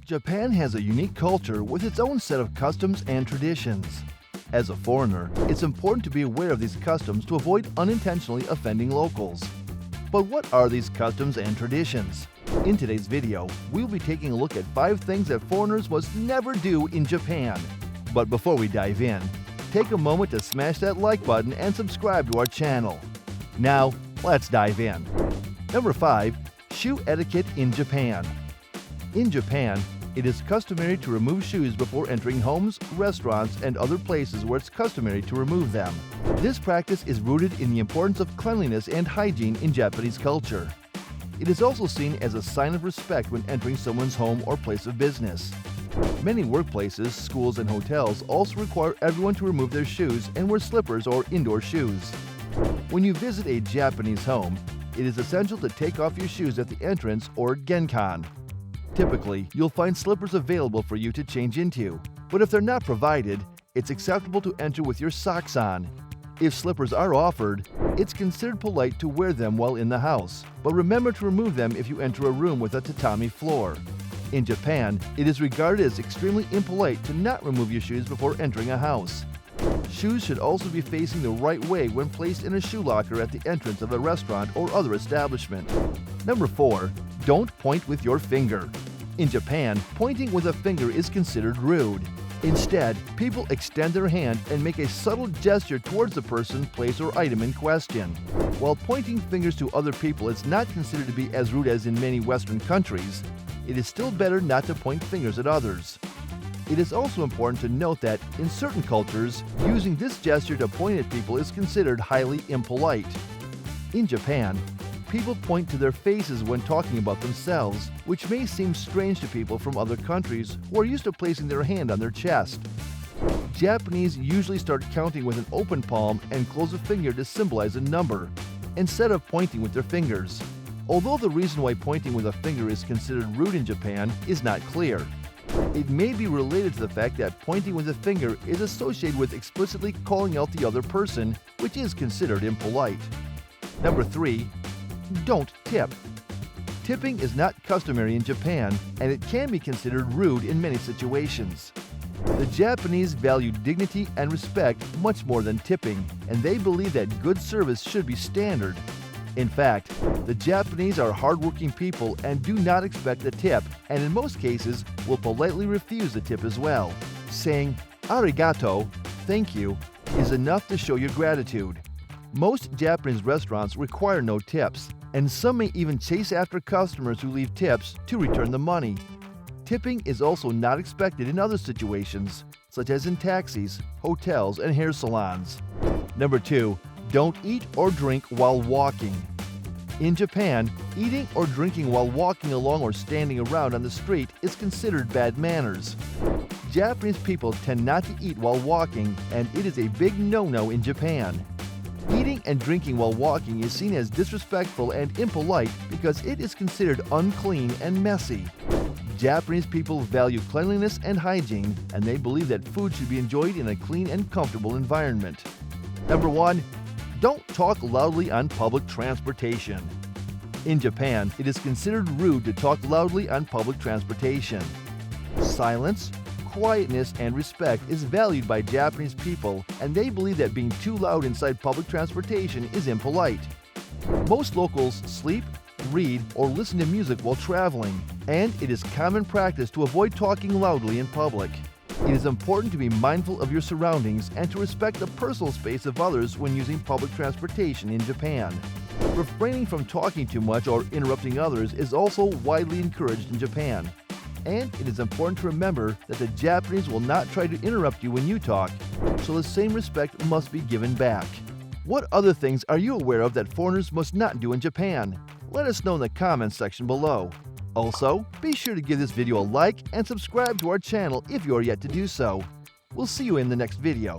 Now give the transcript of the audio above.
Japan has a unique culture with its own set of customs and traditions. As a foreigner, it's important to be aware of these customs to avoid unintentionally offending locals. But what are these customs and traditions? In today's video, we'll be taking a look at 5 things that foreigners must never do in Japan. But before we dive in, take a moment to smash that like button and subscribe to our channel. Now, let's dive in. Number 5. Shoe etiquette in Japan. In Japan, it is customary to remove shoes before entering homes, restaurants, and other places where it's customary to remove them. This practice is rooted in the importance of cleanliness and hygiene in Japanese culture. It is also seen as a sign of respect when entering someone's home or place of business. Many workplaces, schools, and hotels also require everyone to remove their shoes and wear slippers or indoor shoes. When you visit a Japanese home, it is essential to take off your shoes at the entrance or genkan. Typically, you'll find slippers available for you to change into, but if they're not provided, it's acceptable to enter with your socks on. If slippers are offered, it's considered polite to wear them while in the house, but remember to remove them if you enter a room with a tatami floor. In Japan, it is regarded as extremely impolite to not remove your shoes before entering a house. Shoes should also be facing the right way when placed in a shoe locker at the entrance of a restaurant or other establishment. Number 4. Don't point with your finger. In Japan, pointing with a finger is considered rude. Instead, people extend their hand and make a subtle gesture towards the person, place, or item in question. While pointing fingers to other people is not considered to be as rude as in many Western countries, it is still better not to point fingers at others. It is also important to note that, in certain cultures, using this gesture to point at people is considered highly impolite. In Japan, people point to their faces when talking about themselves, which may seem strange to people from other countries who are used to placing their hand on their chest. Japanese usually start counting with an open palm and close a finger to symbolize a number, instead of pointing with their fingers. Although the reason why pointing with a finger is considered rude in Japan is not clear. It may be related to the fact that pointing with a finger is associated with explicitly calling out the other person, which is considered impolite. Number 3. Don't tip. Tipping is not customary in Japan, and it can be considered rude in many situations. The Japanese value dignity and respect much more than tipping, and they believe that good service should be standard. In fact, the Japanese are hardworking people and do not expect a tip, and in most cases will politely refuse a tip as well. Saying "arigato," thank you, is enough to show your gratitude. Most Japanese restaurants require no tips, and some may even chase after customers who leave tips to return the money. Tipping is also not expected in other situations, such as in taxis, hotels, and hair salons. Number 2. Don't eat or drink while walking. In Japan, eating or drinking while walking along or standing around on the street is considered bad manners. Japanese people tend not to eat while walking, and it is a big no-no in Japan. Eating and drinking while walking is seen as disrespectful and impolite because it is considered unclean and messy. Japanese people value cleanliness and hygiene, and they believe that food should be enjoyed in a clean and comfortable environment. Number 1. Don't talk loudly on public transportation. In Japan, it is considered rude to talk loudly on public transportation. Silence, quietness, and respect is valued by Japanese people, and they believe that being too loud inside public transportation is impolite. Most locals sleep, read, or listen to music while traveling, and it is common practice to avoid talking loudly in public. It is important to be mindful of your surroundings and to respect the personal space of others when using public transportation in Japan. Refraining from talking too much or interrupting others is also widely encouraged in Japan. And it is important to remember that the Japanese will not try to interrupt you when you talk, so the same respect must be given back. What other things are you aware of that foreigners must not do in Japan? Let us know in the comments section below. Also, be sure to give this video a like and subscribe to our channel if you are yet to do so. We'll see you in the next video.